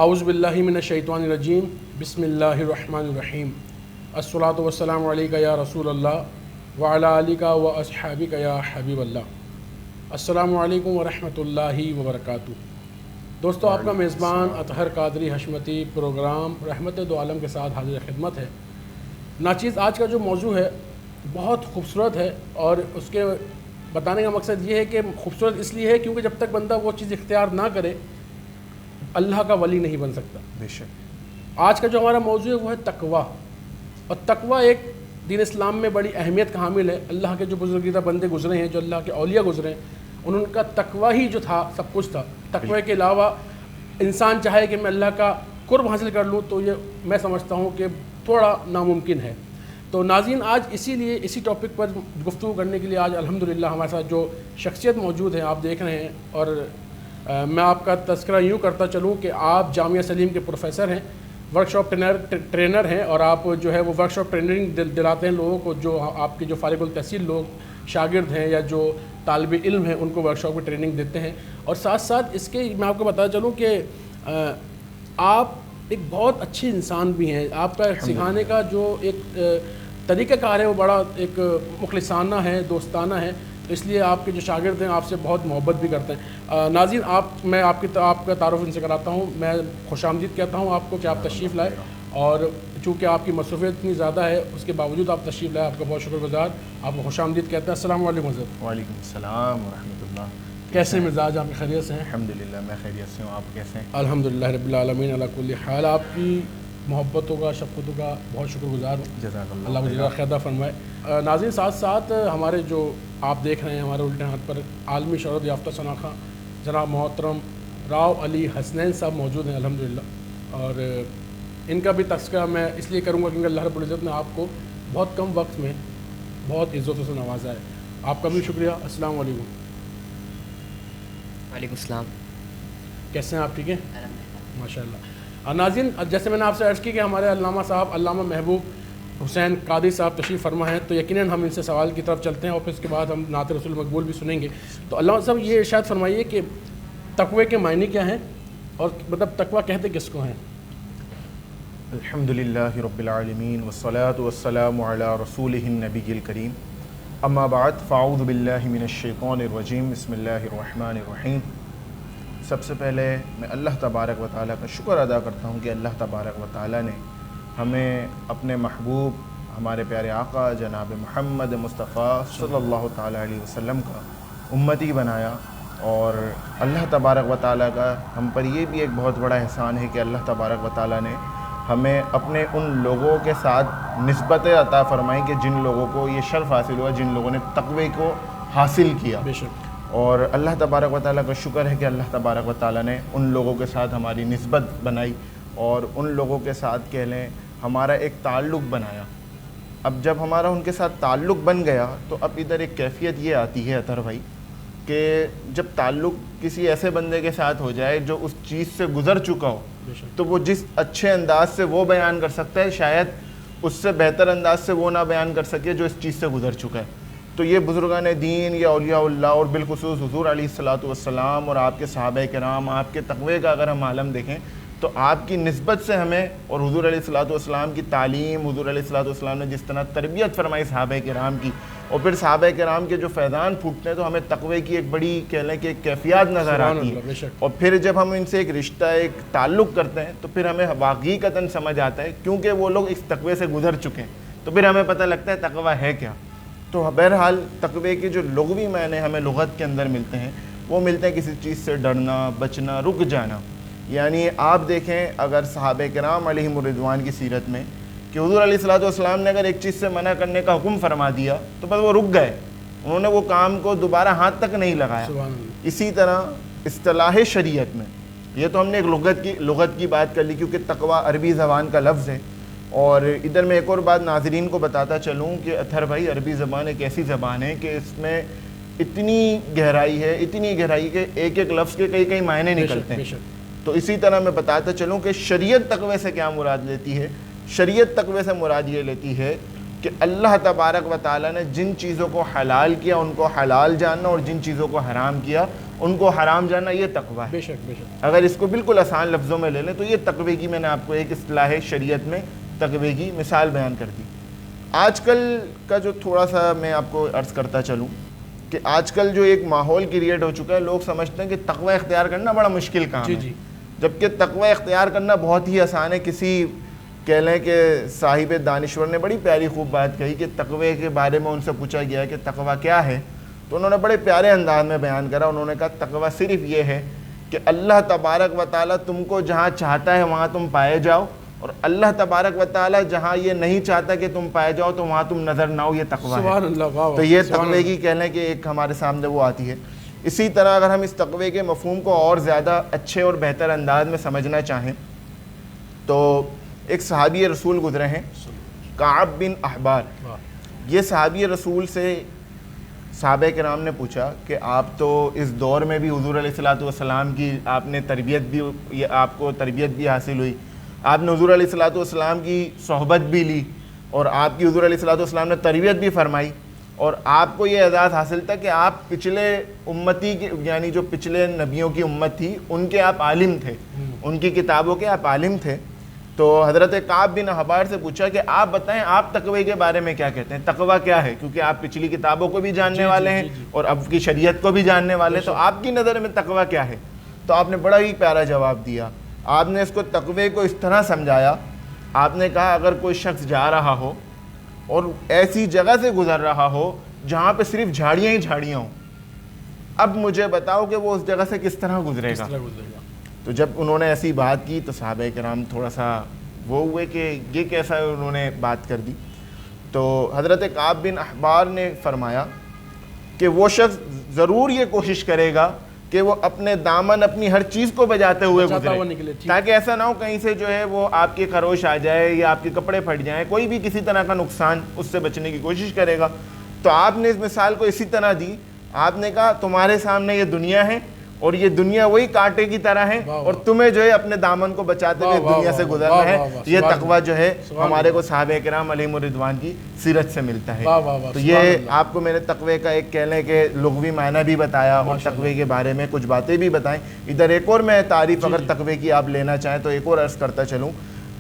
اعوذ باللہ من الشیطان الرجیم بسم اللہ الرحمن الرحیم الصلاۃ والسلام علیکہ یا رسول اللہ وعلی آلک و اصحابک یا حبیب اللہ۔ السلام علیکم ورحمۃ اللہ وبرکاتہ۔ دوستو، آپ کا میزبان اطہر قادری حشمتی پروگرام رحمت دو عالم کے ساتھ حاضر خدمت ہے۔ ناچیز، آج کا جو موضوع ہے بہت خوبصورت ہے، اور اس کے بتانے کا مقصد یہ ہے کہ خوبصورت اس لیے ہے کیونکہ جب تک بندہ وہ چیز اختیار نہ کرے اللہ کا ولی نہیں بن سکتا۔ بے شک آج کا جو ہمارا موضوع ہے وہ ہے تقویٰ، اور تقویٰ ایک دین اسلام میں بڑی اہمیت کا حامل ہے۔ اللہ کے جو بزرگیدہ بندے گزرے ہیں، جو اللہ کے اولیاء گزرے ہیں، ان کا تقویٰ ہی جو تھا سب کچھ تھا۔ تقویٰ کے علاوہ انسان چاہے کہ میں اللہ کا قرب حاصل کر لوں تو یہ میں سمجھتا ہوں کہ تھوڑا ناممکن ہے۔ تو ناظرین، آج اسی لیے اسی ٹاپک پر گفتگو کرنے کے لیے آج الحمدللہ ہمارے ساتھ جو شخصیت موجود ہے آپ دیکھ رہے ہیں، اور میں آپ کا تذکرہ یوں کرتا چلوں کہ آپ جامعہ سلیم کے پروفیسر ہیں، ورک شاپ ٹرینر ہیں، اور آپ جو ہے وہ ورک شاپ ٹریننگ دلاتے ہیں لوگوں کو، جو آپ کے جو فارغ التحصیل لوگ شاگرد ہیں یا جو طالب علم ہیں ان کو ورک شاپ کی ٹریننگ دیتے ہیں۔ اور ساتھ ساتھ اس کے میں آپ کو بتا چلوں کہ آپ ایک بہت اچھے انسان بھی ہیں۔ آپ کا سکھانے کا جو ایک طریقہ کار ہے وہ بڑا ایک مخلصانہ ہے، دوستانہ ہے، تو اس لیے آپ کے جو شاگرد ہیں آپ سے بہت محبت بھی کرتے ہیں۔ ناظرین، میں آپ کا تعارف ان سے کراتا ہوں۔ میں خوش آمدید کہتا ہوں آپ کو کہ آپ تشریف لائے، اور چونکہ آپ کی مصروفیت اتنی زیادہ ہے اس کے باوجود آپ تشریف لائے، آپ کا بہت شکر گزار، آپ کو خوش آمدید کہتے ہیں۔ السلام علیکم حضرت۔ وعلیکم السلام ورحمۃ اللہ۔ کیسے مزاج آپ کی خیریت سے ہیں؟ الحمدللہ میں خیریت سے ہوں، آپ کیسے ہیں؟ الحمدللہ رب العالمین علی کل حال۔ آپ کی محبتوں کا، شفقتوں کا بہت شکر گزار ہوں، جزاک اللہ مجھے خیرہ فرمائے۔ ناظرین، ساتھ ساتھ ہمارے جو آپ دیکھ رہے ہیں ہمارے الٹے ہاتھ پر عالمی شہرت یافتہ شناخواں جناب محترم راؤ علی حسنین صاحب موجود ہیں الحمدللہ، اور ان کا بھی تذکرہ میں اس لیے کروں گا کیونکہ اللہ رب العزت نے آپ کو بہت کم وقت میں بہت عزتوں سے نوازا ہے۔ آپ کا بھی شکریہ۔ السلام علیکم۔ وعلیکم السلام۔ کیسے ہیں آپ؟ ٹھیک ہیں ماشاء اللہ۔ ناظرین، جیسے میں نے آپ سے عرض کی کہ ہمارے علامہ صاحب علامہ محبوب حسین قادری صاحب تشریف فرما ہیں، تو یقیناً ہم ان سے سوال کی طرف چلتے ہیں، اور پھر اس کے بعد ہم نعت رسول مقبول بھی سنیں گے۔ تو علامہ صاحب یہ ارشاد فرمائیے کہ تقوی کے معنی کیا ہیں، اور مطلب تقوی کہتے کس کو ہیں؟ الحمدللہ رب العالمین والصلاة والسلام علی رسولہ النبی الکریم، اما بعد فاعوذ باللہ من الشیطان الرجیم، بسم اللہ الرحمن الرحیم۔ سب سے پہلے میں اللہ تبارک و تعالیٰ کا شکر ادا کرتا ہوں کہ اللہ تبارک و تعالیٰ نے ہمیں اپنے محبوب ہمارے پیارے آقا جناب محمد مصطفیٰ صلی اللہ تعالیٰ علیہ وسلم کا امتی بنایا، اور اللہ تبارک و تعالیٰ کا ہم پر یہ بھی ایک بہت بڑا احسان ہے کہ اللہ تبارک و تعالیٰ نے ہمیں اپنے ان لوگوں کے ساتھ نسبت عطا فرمائی کہ جن لوگوں کو یہ شرف حاصل ہوا، جن لوگوں نے تقوی کو حاصل کیا۔ بے شک۔ اور اللہ تبارک و تعالیٰ کا شکر ہے کہ اللہ تبارک و تعالیٰ نے ان لوگوں کے ساتھ ہماری نسبت بنائی، اور ان لوگوں کے ساتھ کہہ لیں ہمارا ایک تعلق بنایا۔ اب جب ہمارا ان کے ساتھ تعلق بن گیا تو اب ادھر ایک کیفیت یہ آتی ہے اطہر بھائی کہ جب تعلق کسی ایسے بندے کے ساتھ ہو جائے جو اس چیز سے گزر چکا ہو، تو وہ جس اچھے انداز سے وہ بیان کر سکتا ہے شاید اس سے بہتر انداز سے وہ نہ بیان کر سکے جو اس چیز سے گزر چکا ہے۔ تو یہ بزرگان دین یا اولیاء اللہ، اور بالخصوص حضور علیہ الصلوۃ والسلام اور آپ کے صحابہ کرام، آپ کے تقوی کا اگر ہم عالم دیکھیں تو آپ کی نسبت سے ہمیں، اور حضور علیہ الصلوۃ والسلام کی تعلیم، حضور علیہ الصلوۃ والسلام نے جس طرح تربیت فرمائی صحابہ کرام کی، اور پھر صحابہ کرام کے جو فیضان پھوٹتے ہیں تو ہمیں تقوی کی ایک بڑی کہہ لیں کہ ایک کیفیات نظر آتی ہے، اور پھر جب ہم ان سے ایک رشتہ، ایک تعلق کرتے ہیں تو پھر ہمیں واقعیتاً سمجھ آتا ہے، کیونکہ وہ لوگ اس تقوی سے گزر چکے ہیں تو پھر ہمیں پتہ لگتا ہے تقوی ہے کیا۔ تو بہرحال تقوی کے جو لغوی معنی ہمیں لغت کے اندر ملتے ہیں وہ ملتے ہیں کسی چیز سے ڈرنا، بچنا، رک جانا۔ یعنی آپ دیکھیں اگر صحابہ کرام علیہم الرضوان کی سیرت میں کہ حضور علیہ الصلوۃ والسلام نے اگر ایک چیز سے منع کرنے کا حکم فرما دیا تو بس وہ رک گئے، انہوں نے وہ کام کو دوبارہ ہاتھ تک نہیں لگایا۔ اسی طرح اصطلاح شریعت میں، یہ تو ہم نے ایک لغت کی بات کر لی کیونکہ تقوی عربی زبان کا لفظ ہے، اور ادھر میں ایک اور بات ناظرین کو بتاتا چلوں کہ اطہر بھائی عربی زبان ایک ایسی زبان ہے کہ اس میں اتنی گہرائی ہے کہ ایک ایک لفظ کے کئی معنی نکلتے ہیں۔ تو اسی طرح میں بتاتا چلوں کہ شریعت تقوی سے کیا مراد لیتی ہے۔ شریعت تقوی سے مراد یہ لیتی ہے کہ اللہ تبارک و تعالیٰ نے جن چیزوں کو حلال کیا ان کو حلال جاننا، اور جن چیزوں کو حرام کیا ان کو حرام جاننا، یہ تقوی ہے۔ بے شک بے شک۔ اگر اس کو بالکل آسان لفظوں میں لے لیں تو یہ تقوی کی میں نے آپ کو ایک اصطلاح شریعت میں تقوی کی مثال بیان کر دی۔ آج کل کا جو تھوڑا سا میں آپ کو عرض کرتا چلوں کہ آج کل جو ایک ماحول کریٹ ہو چکا ہے، لوگ سمجھتے ہیں کہ تقوی اختیار کرنا بڑا مشکل کام ہے، جبکہ تقوی اختیار کرنا بہت ہی آسان ہے۔ کسی کہہ لیں کہ صاحب دانشور نے بڑی پیاری خوب بات کہی کہ تقوی کے بارے میں ان سے پوچھا گیا ہے کہ تقوی کیا ہے، تو انہوں نے بڑے پیارے انداز میں بیان کرا۔ انہوں نے کہا تقوی صرف یہ ہے کہ اللہ تبارک و تعالیٰ تم کو جہاں چاہتا ہے وہاں تم پائے جاؤ، اور اللہ تبارک و تعالیٰ جہاں یہ نہیں چاہتا کہ تم پائے جاؤ تو وہاں تم نظر نہ ہو، یہ تقوی ہے۔ سبحان اللہ، واہ واہ، تو یہ تقوی کی کہہ لیں کہ ایک ہمارے سامنے وہ آتی ہے۔ اسی طرح اگر ہم اس تقوی کے مفہوم کو اور زیادہ اچھے اور بہتر انداز میں سمجھنا چاہیں تو ایک صحابی رسول گزرے ہیں، کعب بن احبار۔ یہ صحابی رسول سے صحابہ کرام نے پوچھا کہ آپ تو اس دور میں بھی حضور علیہ الصلوۃ والسلام کی آپ نے تربیت بھی، آپ کو تربیت بھی حاصل ہوئی، آپ نے حضور علیہ الصلوۃ والسلام کی صحبت بھی لی، اور آپ کی حضور علیہ الصلوۃ والسلام نے تربیت بھی فرمائی، اور آپ کو یہ اعزاز حاصل تھا کہ آپ پچھلے امتی کے یعنی جو پچھلے نبیوں کی امت تھی ان کے آپ عالم تھے، ان کی کتابوں کے آپ عالم تھے۔ تو حضرت کعب بن احبار سے پوچھا کہ آپ بتائیں آپ تقوی کے بارے میں کیا کہتے ہیں، تقوی کیا ہے، کیونکہ آپ پچھلی کتابوں کو بھی جاننے والے ہیں اور اب کی شریعت کو بھی جاننے والے ہیں، تو آپ کی نظر میں تقوی کیا ہے؟ تو آپ نے بڑا ہی پیارا جواب دیا۔ آپ نے اس کو تقوی کو اس طرح سمجھایا، آپ نے کہا اگر کوئی شخص جا رہا ہو اور ایسی جگہ سے گزر رہا ہو جہاں پہ صرف جھاڑیاں ہی جھاڑیاں ہوں، اب مجھے بتاؤ کہ وہ اس جگہ سے کس طرح گزرے گا۔ تو جب انہوں نے ایسی بات کی تو صحابہ کرام تھوڑا سا وہ ہوئے کہ یہ کیسا انہوں نے بات کر دی۔ تو حضرت کعب بن احبار نے فرمایا کہ وہ شخص ضرور یہ کوشش کرے گا کہ وہ اپنے دامن اپنی ہر چیز کو بجاتے ہوئے گزرے، تاکہ ایسا نہ ہو کہیں سے جو ہے وہ آپ کی خروش آ جائے یا آپ کے کپڑے پھٹ جائیں، کوئی بھی کسی طرح کا نقصان اس سے بچنے کی کوشش کرے گا۔ تو آپ نے اس مثال کو اسی طرح دی، آپ نے کہا تمہارے سامنے یہ دنیا ہے اور یہ دنیا وہی کانٹے کی طرح ہے، اور تمہیں جو ہے اپنے دامن کو بچاتے ہوئے دنیا سے گزرنا ہے۔ یہ تقوی جو ہے ہمارے کو صحابہ کرام علیہم الرضوان کی سیرت سے ملتا ہے۔ تو یہ آپ کو میں نے تقوی کا ایک کہہ لیں کہ لغوی معنی بھی بتایا اور تقوی کے بارے میں کچھ باتیں بھی بتائیں۔ ادھر ایک اور میں تعریف اگر تقوی کی آپ لینا چاہیں تو ایک اور عرض کرتا چلوں،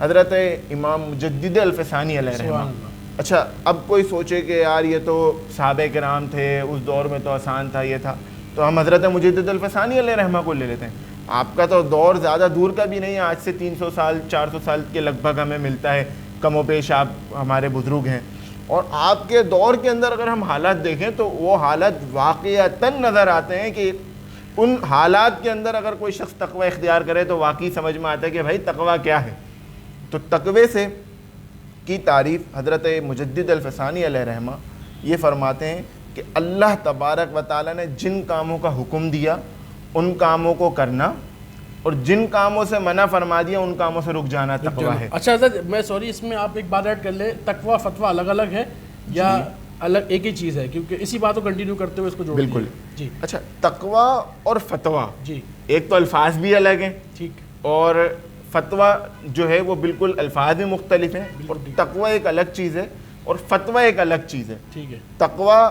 حضرت امام مجدد الفسانی علیہ رحمہ۔ اچھا اب کوئی سوچے کہ یار یہ تو صحابہ کرام تھے، اس دور میں تو آسان تھا، یہ تھا، تو ہم حضرت مجدد الفسانی علیہ رحمہ کو لے لیتے ہیں۔ آپ کا تو دور زیادہ دور کا بھی نہیں ہے، آج سے 300 سال 400 سال کے لگ بھگ ہمیں ملتا ہے، کم و بیش آپ ہمارے بزرگ ہیں، اور آپ کے دور کے اندر اگر ہم حالات دیکھیں تو وہ حالات واقعتاً نظر آتے ہیں کہ ان حالات کے اندر اگر کوئی شخص تقوی اختیار کرے تو واقعی سمجھ میں آتا ہے کہ بھائی تقوی کیا ہے۔ تو تقوی سے کی تعریف حضرت مجدد الفسانی علیہ رحمہ یہ فرماتے ہیں کہ اللہ تبارک و تعالیٰ نے جن کاموں کا حکم دیا ان کاموں کو کرنا، اور جن کاموں سے منع فرما دیا ان کاموں سے رک جانا تقوی ہے۔ اچھا حضرت میں سوری اس میں آپ ایک بات ایڈ کر لیں، تقوی فتویٰ الگ الگ ہے یا الگ ایک ہی چیز ہے؟ کیونکہ اسی بات کو کنٹینیو کرتے ہوئے اس کو جوڑ بالکل جی۔ اچھا تقوی اور فتویٰ جی ایک تو الفاظ بھی الگ ہیں، ٹھیک، اور فتویٰ جو ہے وہ بالکل الفاظ بھی مختلف ہیں، اور تقوی ایک الگ چیز ہے اور فتویٰ ایک الگ چیز ہے۔ ٹھیک ہے، تقوی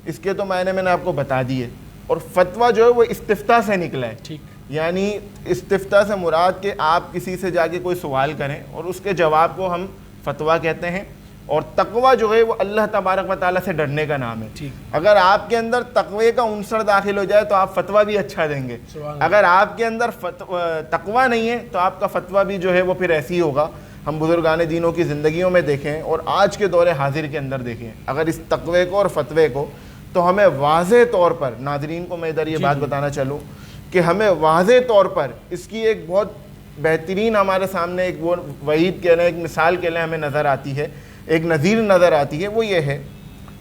اس کے تو میں نے آپ کو بتا دی ہے، اور فتویٰ جو ہے وہ استفتاء سے نکلا ہے۔ ٹھیک، یعنی استفتاء سے مراد کہ آپ کسی سے جا کے کوئی سوال کریں اور اس کے جواب کو ہم فتویٰ کہتے ہیں، اور تقوی جو ہے وہ اللہ تبارک و تعالیٰ سے ڈرنے کا نام ہے۔ اگر آپ کے اندر تقوی کا عنصر داخل ہو جائے تو آپ فتویٰ بھی اچھا دیں گے، اگر آپ کے اندر تقوی نہیں ہے تو آپ کا فتویٰ بھی جو ہے وہ پھر ایسی ہی ہوگا۔ ہم بزرگان دینوں کی زندگیوں میں دیکھیں اور آج کے دور حاضر کے اندر دیکھیں، اگر اس تقوی کو اور فتوے کو، تو ہمیں واضح طور پر، ناظرین کو میں ادھر یہ بات بتانا چلوں کہ ہمیں واضح طور پر اس کی ایک بہت بہترین ہمارے سامنے ایک وہ وعید کہہ لیں، ایک مثال کہہ لیں، ہمیں نظر آتی ہے، ایک نظیر نظر آتی ہے۔ وہ یہ ہے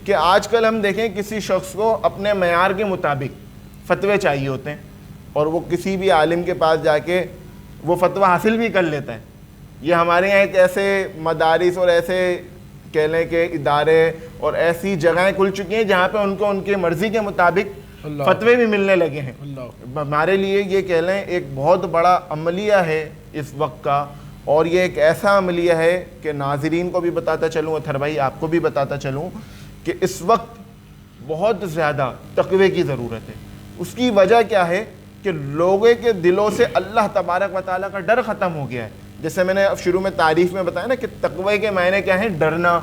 کہ آج کل ہم دیکھیں کسی شخص کو اپنے معیار کے مطابق فتوے چاہیے ہوتے ہیں، اور وہ کسی بھی عالم کے پاس جا کے وہ فتویٰ حاصل بھی کر لیتا ہے۔ یہ ہمارے یہاں ایک ایسے مدارس اور ایسے کہہ لیں کہ ادارے اور ایسی جگہیں کھل چکی ہیں جہاں پہ ان کو ان کے مرضی کے مطابق فتوے بھی ملنے لگے ہیں۔ ہمارے لیے یہ کہہ لیں ایک بہت بڑا عملیہ ہے اس وقت کا، اور یہ ایک ایسا عملیہ ہے کہ ناظرین کو بھی بتاتا چلوں، اطہر بھائی آپ کو بھی بتاتا چلوں کہ اس وقت بہت زیادہ تقوی کی ضرورت ہے۔ اس کی وجہ کیا ہے کہ لوگوں کے دلوں سے اللہ تبارک و تعالیٰ کا ڈر ختم ہو گیا ہے۔ جیسے میں نے شروع میں تعریف میں بتایا نا کہ تقوی کے معنی کیا ہیں، ڈرنا،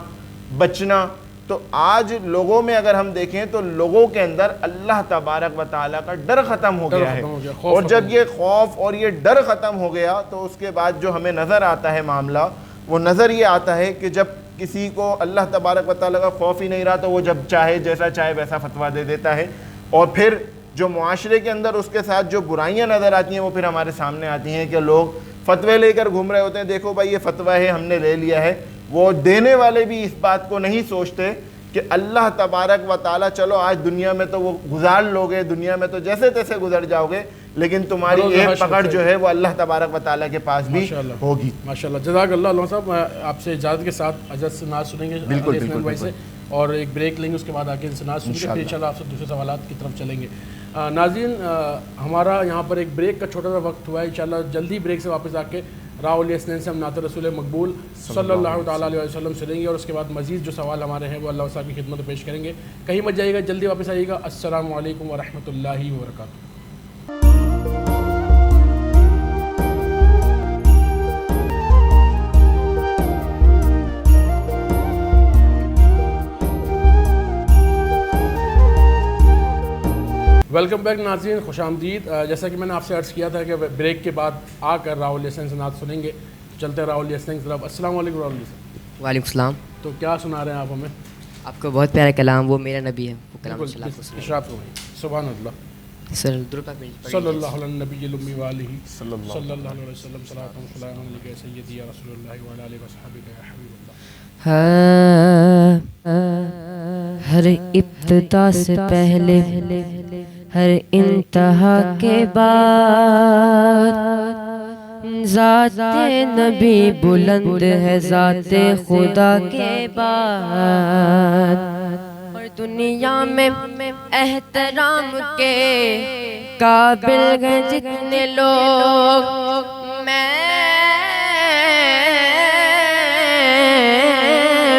بچنا۔ تو آج لوگوں میں اگر ہم دیکھیں تو لوگوں کے اندر اللہ تبارک و تعالیٰ کا ڈر ختم ہو گیا ہے، اور جب یہ خوف اور یہ ڈر ختم ہو گیا تو اس کے بعد جو ہمیں نظر آتا ہے معاملہ، وہ نظر یہ آتا ہے کہ جب کسی کو اللہ تبارک و تعالیٰ کا خوف ہی نہیں رہا تو وہ جب چاہے جیسا چاہے ویسا فتویٰ دے دیتا ہے، اور پھر جو معاشرے کے اندر اس کے ساتھ جو برائیاں نظر آتی ہیں وہ پھر ہمارے سامنے آتی ہیں کہ لوگ فتوے لے کر گھوم رہے ہوتے ہیں، دیکھو بھائی یہ فتویٰ ہے ہم نے لے لیا ہے۔ وہ دینے والے بھی اس بات کو نہیں سوچتے کہ اللہ تبارک و تعالیٰ چلو آج دنیا میں تو وہ گزار لوگے، دنیا میں تو جیسے تیسے گزر جاؤ گے، لیکن تمہاری ایک پکڑ جو ہے وہ اللہ تبارک و تعالیٰ کے پاس بھی ہوگی۔ ماشاءاللہ، جزاک اللہ علامہ صاحب۔ آپ سے اجازت کے ساتھ حضرت سے نعت سنیں گے بالکل بھائی سے، اور ایک بریک لیں گے، اس کے بعد آگے ان سے نعت سنیں گے، پھر انشاءاللہ آپ سے دوسرے سوالات کی طرف چلیں گے۔ ناظرین، ہمارا یہاں پر ایک بریک کا چھوٹا سا وقت ہوا ہے، انشاءاللہ جلدی بریک سے واپس آ کے راؤ اسنین سے ہم نعت رسول مقبول صلی اللہ تعالیٰ علیہ وسلم سنیں گے، اور اس کے بعد مزید جو سوال ہمارے ہیں وہ اللہ صاحب کی خدمت میں پیش کریں گے۔ کہیں مت جائیے گا، جلدی واپس آئیے گا۔ السلام علیکم ورحمۃ اللہ وبرکاتہ۔ ویلکم بیک ناظرین، خوش آمدید۔ جیسا کہ میں نے آپ سے عرض کیا تھا کہ بریک کے بعد آ کر راؤل حسین سے نعت سنیں گے، چلتے راؤل حسین کی طرف۔ السلام علیکم راؤل حسین۔ وعلیکم السلام۔ تو کیا سنا رہے ہیں آپ ہمیں؟ آپ کا بہت پیارا کلام، وہ میرا نبی ہے، وہ کلام اشراف کو سبحان اللہ، صلی اللہ علیہ نبی الامی والہ صلی اللہ علیہ وسلم، صلاۃ و سلام علیک سیدی یا رسول اللہ وعلی آلہ وصحبہ یا حبیب اللہ۔ ہر ابتدا سے پہلے، ہر انتہا کے بعد، ذات نبی بلند ہے ذات خدا کے بعد، اور دنیا میں احترام کے قابل ہیں جتنے لوگ، میں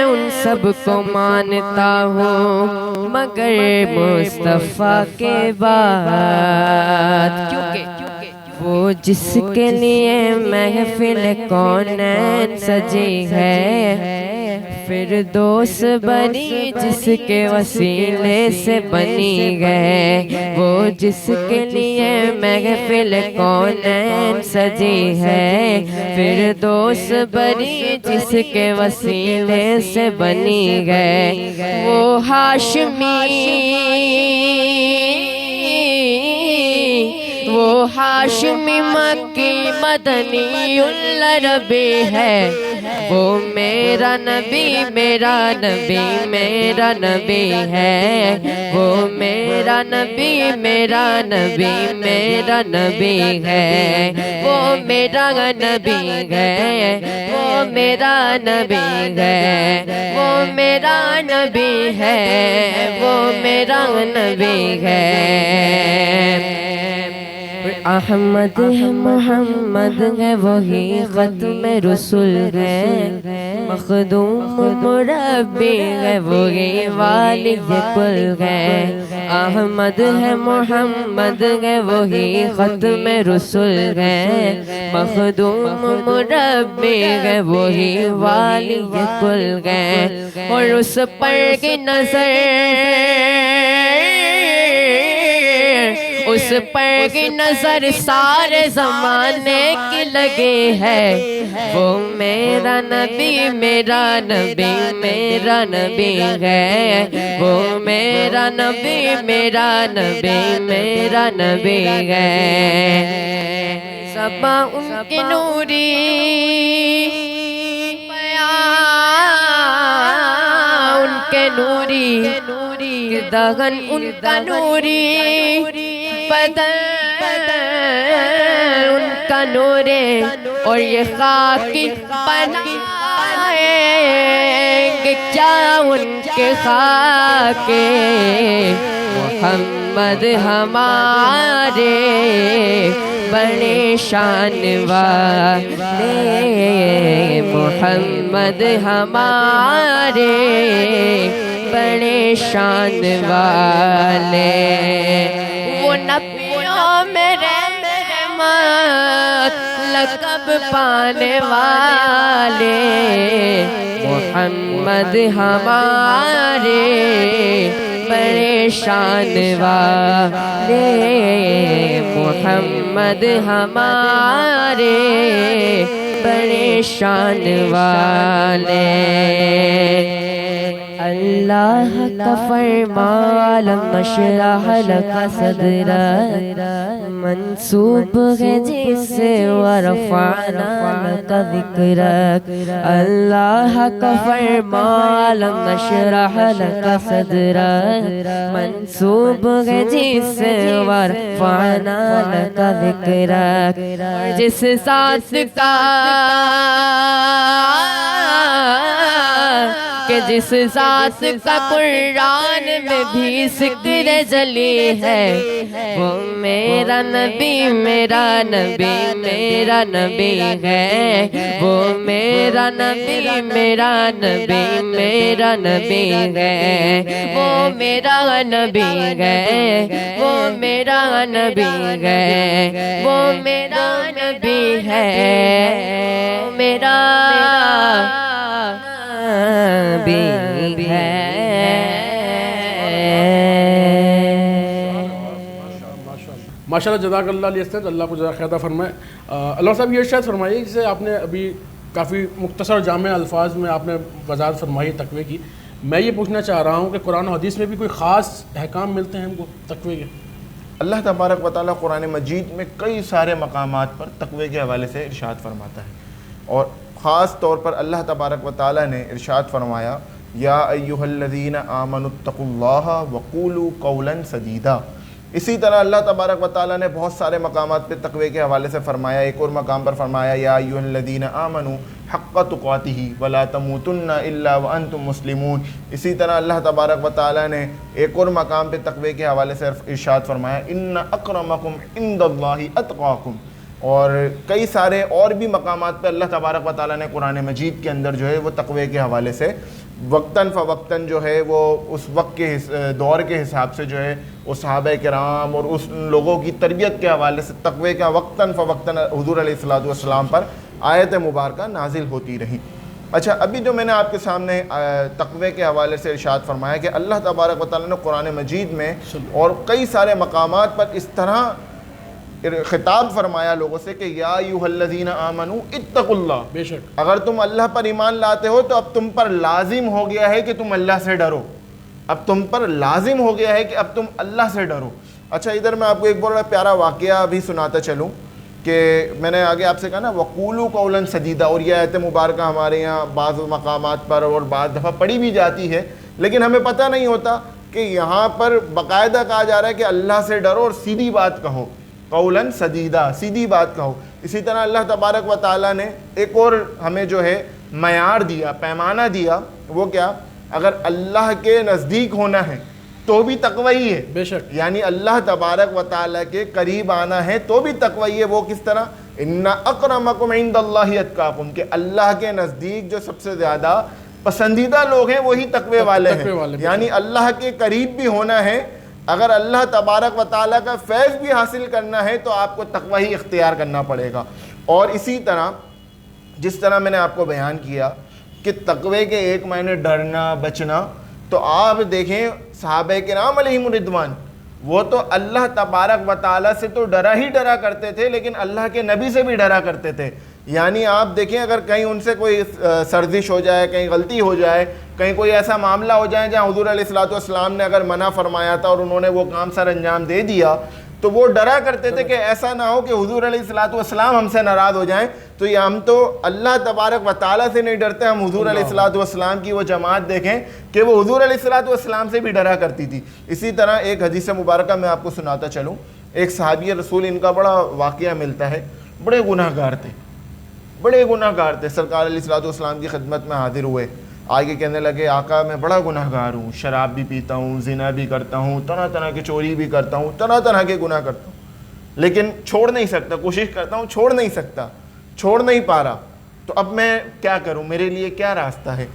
ان سب کو مانتا ہوں مگر مصطفیٰ کے بعد، کیونکہ وہ جس کے لیے محفل کونین سجی ہے، فردوس بنی جس کے وسیلے سے بنی گئے، وہ جس کے لیے محفل کونین سجی ہے، فردوس بنی جس کے وسیلے سے بنی گئے، وہ ہاشمی، وہ ہاشمی مکی مدنی العربی ہے، وہ میرا نبی میرا نبی میرا نبی ہے، وہ میرا نبی میرا نبی میرا نبی ہے، وہ میرا نبی ہے، وہ میرا نبی ہے، وہ میرا نبی ہے، وہ میرا نبی ہے۔ احمد ہے محمد ہے وہی ختم رسول ہے، مخدوم مربی ہے وہی والی کل ہے، احمد ہے محمد ہے وہی ختم رسول ہے، مخدوم مربی ہے وہی والی کل ہے، اور اس پر کی نظر، اس پر کی نظر سارے زمانے کی لگی ہے، وہ میرا نبی میرا نبی میرا نبی ہے، وہ میرا نبی میرا نبی میرا نبی ہے، صبا ان کی نوری، ان کے نوری، دغن ان کا نوری، بدن ان کا نورے، اور یہ خاکی بنائیں گے کیا ان کے خاکے، محمد ہمارے بڑے شان والے محمد ہمارے بڑے شان والے وہ نبیوں میں رحمت لقب پانے والے محمد ہمارے بڑے شان والے محمد ہمارے بڑے شان والے اللہ کا فرمان لم نشرح لک صدرک منسوب ہے جس سے ورفعنا لک ذکرک اللہ کا فرمان لم نشرح لک صدرک منسوب ہے جس سے ورفعنا لک ذکرک جس ذات کا کہ جس ذات کا قرآن میں بھی ذکر جلی ہے وہ میرا نبی میرا نبی میرا نبی ہے وہ میرا نبی میرا نبی میرا نبی ہے وہ میرا نبی ہے وہ میرا نبی ہے وہ میرا نبی ہے میرا ماشاء اللہ جزاک اللہ علیہ وسلم، اللہ کو جزاک خیر عطا فرمائے۔ اللہ صاحب یہ ارشاد فرمائیے، جسے آپ نے ابھی کافی مختصر جامع الفاظ میں آپ نے وضاحت فرمائی تقوی کی، میں یہ پوچھنا چاہ رہا ہوں کہ قرآن و حدیث میں بھی کوئی خاص احکام ملتے ہیں ہم کو تقوی کے؟ اللہ تبارک و تعالیٰ قرآن مجید میں کئی سارے مقامات پر تقوی کے حوالے سے ارشاد فرماتا ہے، اور خاص طور پر اللہ تبارک و تعالیٰ نے ارشاد فرمایا یا ایھا الذین آمنوا اتقوا اللہ وقولوا قولا سدیدا۔ اسی طرح اللہ تبارک و تعالیٰ نے بہت سارے مقامات پہ تقوی کے حوالے سے فرمایا، ایک اور مقام پر فرمایا یا ایھا الذین آمنوا حق تقاتہ ولا تموتن الا وانتم مسلمون۔ اسی طرح اللہ تبارک و تعالیٰ نے ایک اور مقام پہ تقوی کے حوالے سے ارشاد فرمایا ان اکرمکم عند اللہ اتقاکم، اور کئی سارے اور بھی مقامات پہ اللہ تبارک و تعالیٰ نے قرآن مجید کے اندر جو ہے وہ تقوی کے حوالے سے وقتاً فوقتاً جو ہے وہ اس وقت کے دور کے حساب سے جو ہے وہ صحابہ کرام اور اس لوگوں کی تربیت کے حوالے سے تقوی کا وقتاً فوقتاً حضور علیہ الصلوۃ والسلام پر آیت مبارکہ نازل ہوتی رہی۔ اچھا، ابھی جو میں نے آپ کے سامنے تقوی کے حوالے سے ارشاد فرمایا کہ اللہ تبارک و تعالیٰ نے قرآن مجید میں اور کئی سارے مقامات پر اس طرح خطاب فرمایا لوگوں سے کہ یا ایھا الذین آمنوا اتقوا اللہ، بے شک اگر تم اللہ پر ایمان لاتے ہو تو اب تم پر لازم ہو گیا ہے کہ تم اللہ سے ڈرو، اب تم پر لازم ہو گیا ہے کہ اب تم اللہ سے ڈرو۔ اچھا، ادھر میں آپ کو ایک بڑا پیارا واقعہ بھی سناتا چلوں کہ میں نے آگے آپ سے کہا نا وقولوا قولا سدیدا، اور یہ آیت مبارکہ ہمارے یہاں بعض مقامات پر اور بعض دفعہ پڑھی بھی جاتی ہے، لیکن ہمیں پتہ نہیں ہوتا کہ یہاں پر باقاعدہ کہا جا رہا ہے کہ اللہ سے ڈرو اور سیدھی بات کہو، قولا سدیدا، سیدھی بات کہو۔ اسی طرح اللہ تبارک و تعالیٰ نے ایک اور ہمیں جو ہے معیار دیا، پیمانہ دیا، وہ کیا؟ اگر اللہ کے نزدیک ہونا ہے تو بھی تقوی ہی ہے، بے شک، یعنی اللہ تبارک و تعالیٰ کے قریب آنا ہے تو بھی تقوی ہے۔ وہ کس طرح؟ ان اکرمکم عند اللہ اتقاکم، کہ اللہ کے نزدیک جو سب سے زیادہ پسندیدہ لوگ ہیں وہی تقوی والے ہیں، یعنی اللہ کے قریب بھی ہونا ہے، اگر اللہ تبارک و تعالیٰ کا فیض بھی حاصل کرنا ہے تو آپ کو تقوی ہی اختیار کرنا پڑے گا۔ اور اسی طرح جس طرح میں نے آپ کو بیان کیا کہ تقوی کے ایک معنی ڈرنا بچنا، تو آپ دیکھیں صحابہ کرام علیہم الرضوان وہ تو اللہ تبارک و تعالیٰ سے تو ڈرا ہی ڈرا کرتے تھے، لیکن اللہ کے نبی سے بھی ڈرا کرتے تھے۔ یعنی آپ دیکھیں اگر کہیں ان سے کوئی سرزش ہو جائے، کہیں غلطی ہو جائے، کہیں کوئی ایسا معاملہ ہو جائے جہاں حضور علیہ الصلوۃ والسلام نے اگر منع فرمایا تھا اور انہوں نے وہ کام سر انجام دے دیا، تو وہ ڈرا کرتے تھے کہ ایسا نہ ہو کہ حضور علیہ الصلوۃ والسلام ہم سے ناراض ہو جائیں، تو یہ ہم تو اللہ تبارک و تعالیٰ سے نہیں ڈرتے، ہم حضور علیہ الصلوۃ والسلام کی وہ جماعت دیکھیں کہ وہ حضور علیہ الصلوۃ والسلام سے بھی ڈرا کرتی تھی۔ اسی طرح ایک حدیث مبارکہ میں آپ کو سناتا چلوں، ایک صحابی رسول ان کا بڑا واقعہ ملتا ہے، بڑے گناہ گار تھے، بڑے گناہ گار تھے، سرکار علیہ الصلوۃ والسلام کی خدمت میں حاضر ہوئے، آگے کہنے لگے آقا میں بڑا گناہ گار ہوں، شراب بھی پیتا ہوں، زنا بھی کرتا ہوں، طرح طرح کی چوری بھی کرتا ہوں، طرح طرح کے گناہ کرتا ہوں، لیکن چھوڑ نہیں سکتا, کوشش کرتا ہوں چھوڑ نہیں سکتا, چھوڑ نہیں پا رہا, تو اب میں کیا کروں, میرے لیے کیا راستہ ہے؟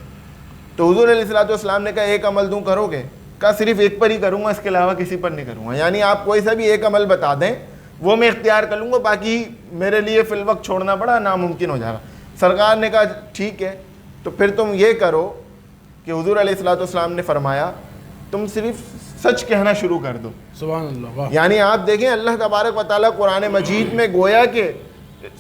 تو حضور علیہ الصلوۃ والسلام نے کہا ایک عمل دوں, کرو گے؟ کہا صرف ایک پر ہی کروں گا, اس کے علاوہ کسی پر نہیں کروں گا. یعنی آپ کوئی سا بھی ایک عمل بتا دیں وہ میں اختیار کر لوں گا, باقی میرے لیے فی الوقت چھوڑنا بڑا ناممکن ہو جائے گا. سرکار نے کہا ٹھیک ہے, تو پھر تم یہ کرو کہ حضور علیہ الصلوۃ والسلام نے فرمایا تم صرف سچ کہنا شروع کر دو. سبحان اللہ, واہ. یعنی آپ دیکھیں اللہ تبارک و تعالیٰ قرآن مجید میں گویا کہ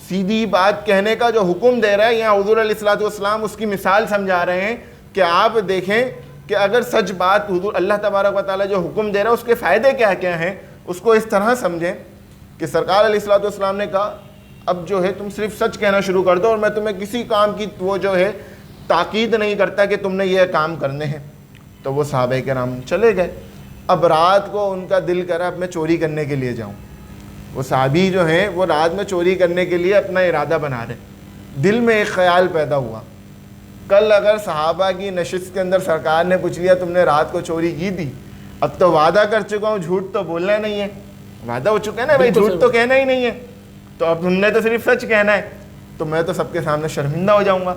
سیدھی بات کہنے کا جو حکم دے رہا ہے, یہاں حضور علیہ الصلوۃ والسلام اس کی مثال سمجھا رہے ہیں کہ آپ دیکھیں کہ اگر سچ بات حضور اللہ تبارک و تعالیٰ جو حکم دے رہا ہے اس کے فائدے کیا کیا ہیں, اس کو اس طرح سمجھیں کہ سرکار علیہ الصلوۃ والسلام نے کہا اب جو ہے تم صرف سچ کہنا شروع کر دو, اور میں تمہیں کسی کام کی وہ جو ہے تاکید نہیں کرتا کہ تم نے یہ کام کرنے ہیں. تو وہ صحابہ کرام چلے گئے. اب رات کو ان کا دل کرا اب میں چوری کرنے کے لیے جاؤں. وہ صحابی جو ہیں وہ رات میں چوری کرنے کے لیے اپنا ارادہ بنا رہے. دل میں ایک خیال پیدا ہوا, کل اگر صحابہ کی نشست کے اندر سرکار نے پوچھ لیا تم نے رات کو چوری کی تھی, اب تو وعدہ کر چکا ہوں, جھوٹ تو بولنا نہیں ہے, وعدہ ہو چکا ہے نا بھائی, جھوٹ تو کہنا ہی نہیں ہے, تو اب تم نے تو صرف سچ کہنا ہے, تو میں تو سب کے سامنے شرمندہ ہو جاؤں گا.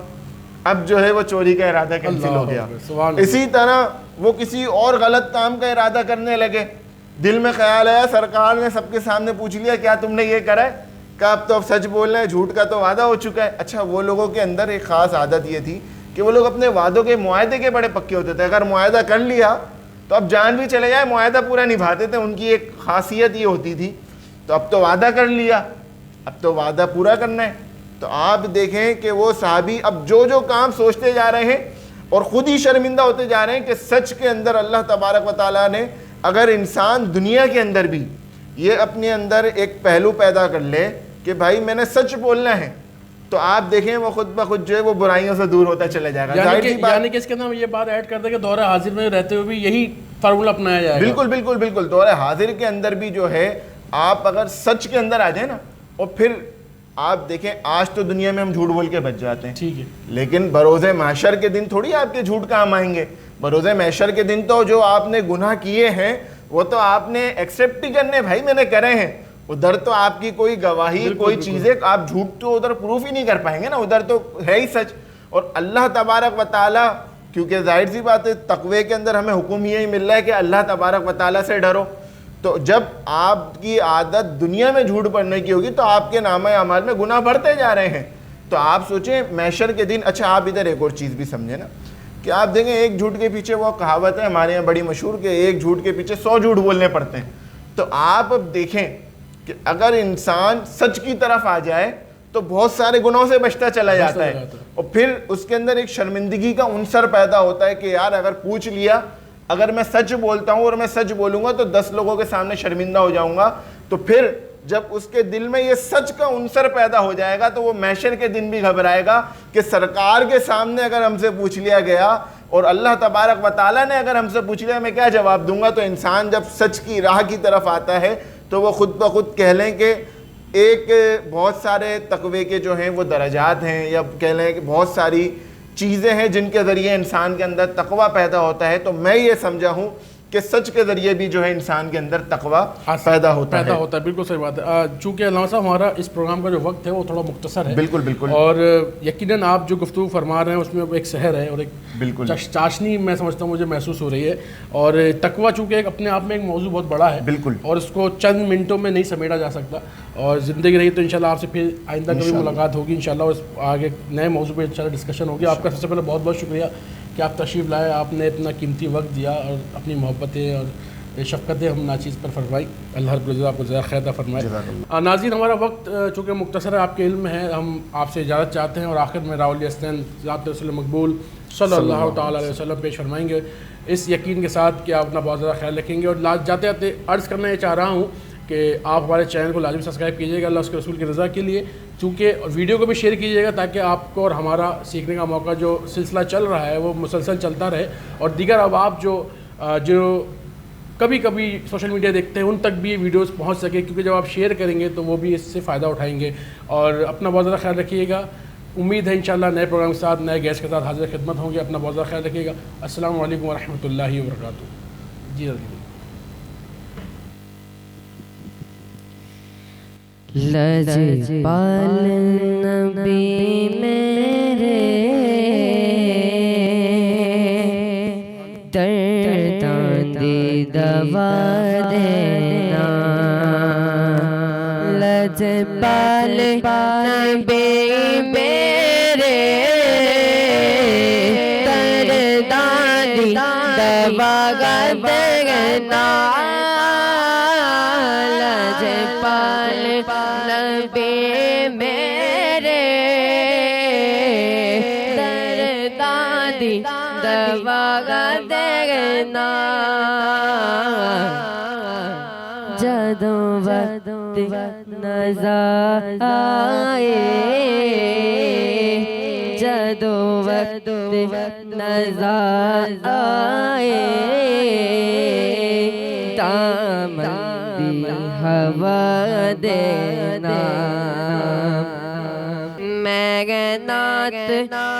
اب جو ہے وہ چوری کا ارادہ کینسل ہو گیا. اسی طرح وہ کسی اور غلط کام کا ارادہ کرنے لگے. دل میں خیال آیا, سرکار نے سب کے سامنے پوچھ لیا کیا تم نے یہ کرا ہے, کہ اب تو اب سچ بولنا ہے, جھوٹ کا تو وعدہ ہو چکا ہے. اچھا وہ لوگوں کے اندر ایک خاص عادت یہ تھی کہ وہ لوگ اپنے وعدوں کے معاہدے کے بڑے پکے ہوتے تھے. اگر معاہدہ کر لیا تو اب جان بھی چلے جائے معاہدہ پورا نبھاتے تھے. ان کی ایک خاصیت یہ ہوتی تھی, تو اب تو وعدہ کر لیا, اب تو وعدہ پورا کرنا ہے. تو آپ دیکھیں کہ وہ صحابی اب جو کام سوچتے جا رہے ہیں اور خود ہی شرمندہ ہوتے جا رہے ہیں کہ سچ کے اندر اللہ تبارک و تعالیٰ نے اگر انسان دنیا کے اندر بھی یہ اپنے اندر ایک پہلو پیدا کر لے کہ بھائی میں نے سچ بولنا ہے, تو آپ دیکھیں وہ خود بخود جو ہے وہ برائیوں سے دور ہوتا چلے جائے گا. یعنی کہ اس کے اندر یہ بات ایڈ کر دیں کہ دور حاضر میں رہتے ہوئے بھی یہی فارمولہ اپنایا جائے گا. بالکل بالکل بالکل. دور حاضر کے اندر بھی جو ہے آپ اگر سچ کے اندر آ جائیں نا, اور پھر آپ دیکھیں آج تو دنیا میں ہم جھوٹ بول کے بچ جاتے ہیں, ٹھیک ہے, لیکن بروز محشر کے دن تھوڑی آپ کے جھوٹ کام آئیں گے. بروز محشر کے دن تو جو آپ نے گناہ کیے ہیں وہ تو آپ نے ایکسیپٹ ہی کرنے, بھائی میں نے کرے ہیں. ادھر تو آپ کی کوئی گواہی کوئی چیزیں آپ جھوٹ تو ادھر پروف ہی نہیں کر پائیں گے نا, ادھر تو ہے ہی سچ. اور اللہ تبارک و تعالیٰ, کیونکہ ظاہر سی بات ہے تقوی کے اندر ہمیں حکم یہی مل رہا ہے کہ اللہ تبارک و تعالیٰ سے ڈرو. تو جب آپ کی عادت دنیا میں جھوٹ پڑھنے کی ہوگی تو آپ کے نامہ اعمال میں گناہ بڑھتے جا رہے ہیں. تو آپ سوچیں محشر کے دن. اچھا آپ ادھر ایک اور چیز بھی سمجھیں نا کہ آپ دیکھیں ایک جھوٹ کے پیچھے وہ کہاوت ہے ہمارے یہاں بڑی مشہور کہ ایک جھوٹ کے پیچھے 100 جھوٹ بولنے پڑتے ہیں. تو آپ اب دیکھیں کہ اگر انسان سچ کی طرف آ جائے تو بہت سارے گناہوں سے بچتا چلا جاتا ہے, اور پھر اس کے اندر ایک شرمندگی کا عنصر پیدا ہوتا ہے کہ یار اگر پوچھ لیا, اگر میں سچ بولتا ہوں اور میں سچ بولوں گا تو 10 لوگوں کے سامنے شرمندہ ہو جاؤں گا. تو پھر جب اس کے دل میں یہ سچ کا عنصر پیدا ہو جائے گا تو وہ محشر کے دن بھی گھبرائے گا کہ سرکار کے سامنے اگر ہم سے پوچھ لیا گیا اور اللہ تبارک و تعالیٰ نے اگر ہم سے پوچھ لیا میں کیا جواب دوں گا. تو انسان جب سچ کی راہ کی طرف آتا ہے تو وہ خود بخود کہہ لیں کہ ایک بہت سارے تقوی کے جو ہیں وہ درجات ہیں, یا کہہ لیں کہ بہت ساری چیزیں ہیں جن کے ذریعے انسان کے اندر تقوی پیدا ہوتا ہے. تو میں یہ سمجھا ہوں کہ سچ کے ذریعے بھی جو ہے انسان کے اندر تقوی پیدا ہوتا ہے. بالکل صحیح بات ہے. چونکہ علامہ صاحب ہمارا اس پروگرام کا جو وقت ہے وہ تھوڑا مختصر ہے. بالکل بالکل. اور یقیناً آپ جو گفتگو فرما رہے ہیں اس میں ایک سحر ہے اور ایک بالکل چاشنی میں سمجھتا ہوں مجھے محسوس ہو رہی ہے. اور تقوی چونکہ ایک اپنے آپ میں ایک موضوع بہت بڑا ہے, بالکل, اور اس کو چند منٹوں میں نہیں سمیٹا جا سکتا. اور زندگی رہی تو انشاءاللہ آپ سے پھر آئندہ کبھی ملاقات ہوگی انشاءاللہ, اور آگے نئے موضوع پہ انشاءاللہ ڈسکشن ہوگی. آپ کا سب سے پہلے بہت بہت شکریہ کہ آپ تشریف لائے, آپ نے اتنا قیمتی وقت دیا اور اپنی محبتیں اور شفقتیں ہم ناچیز پر فرمائی. اللہ رب العزت آپ کو زیادہ خیر عطا فرمائے. ناظرین ہمارا وقت چونکہ مختصر ہے, آپ کے علم میں ہے, ہم آپ سے اجازت چاہتے ہیں اور آخر میں راولی حسنین ذات رسول مقبول صلی اللہ تعالیٰ علیہ وسلم پیش فرمائیں گے اس یقین کے ساتھ کہ آپ اپنا بہت زیادہ خیال رکھیں گے. اور جاتے جاتے عرض کرنا یہ چاہ رہا ہوں کہ آپ ہمارے چینل کو لازمی سبسکرائب کیجیے گا اللہ اس کے رسول کی رضا کے لیے, چونکہ ویڈیو کو بھی شیئر کیجیے گا تاکہ آپ کو اور ہمارا سیکھنے کا موقع جو سلسلہ چل رہا ہے وہ مسلسل چلتا رہے, اور دیگر اب آپ جو کبھی کبھی سوشل میڈیا دیکھتے ہیں ان تک بھی یہ ویڈیوز پہنچ سکے, کیونکہ جب آپ شیئر کریں گے تو وہ بھی اس سے فائدہ اٹھائیں گے. اور اپنا بہت زیادہ خیال رکھیے گا. امید ہے انشاءاللہ نئے پروگرام کے ساتھ نئے گیسٹ کے ساتھ حاضر خدمت ہوں گے. اپنا بہت زیادہ خیال رکھیے گا. السلام علیکم ورحمۃ اللہ وبرکاتہ. جی لجپال نبی میرے درداں دی دوا دینا لجپال نبی میرے درداں دی دوا دینا لجپال نبی میرے درداں دی دوا دینا جدوں وقت نظر آئے جدوں وقت نظر آئے دامن دی ہوا دینا میں نعت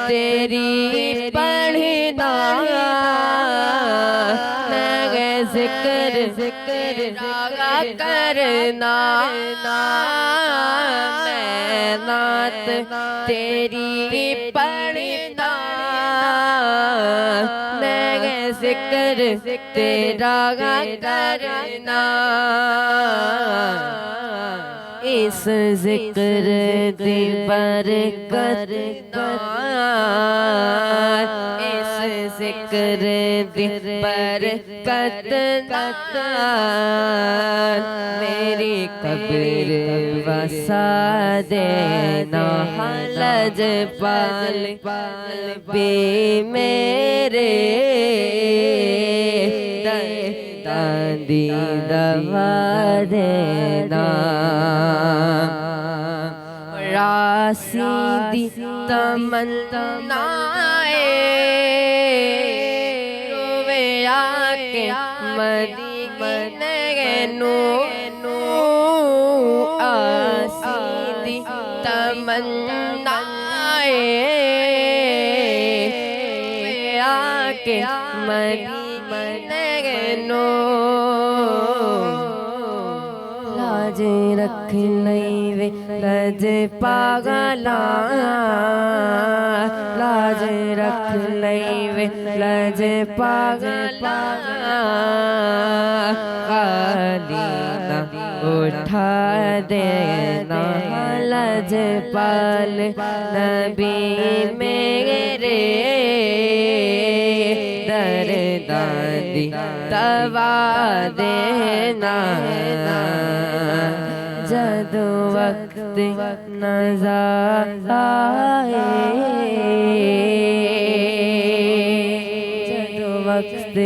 تیری پڑھنا میں ذکر راگا کرنا میں نعت تیری پڑھنا میں ذکر تیرا کرنا اس ذکر دی برکت نال اس ذکر دی برکت نال میری قبر وسا دینا لجپال بھی میرے دی دوا دینا راسی دی تمنائے روے آکے مدینے نو آسی دی تمنائے روے آکے مدینے نو لاج رکھ نہیں وے لج پاگلا لاج رکھ نہیں وے لج پاگلا خالی نہ اٹھا دینا لجپال نبی میرے درداں دی دوا دینا جدوں وقت نظر آئے جدوں وقت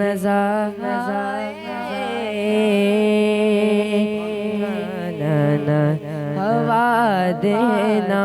نظر آئے ہوا دینا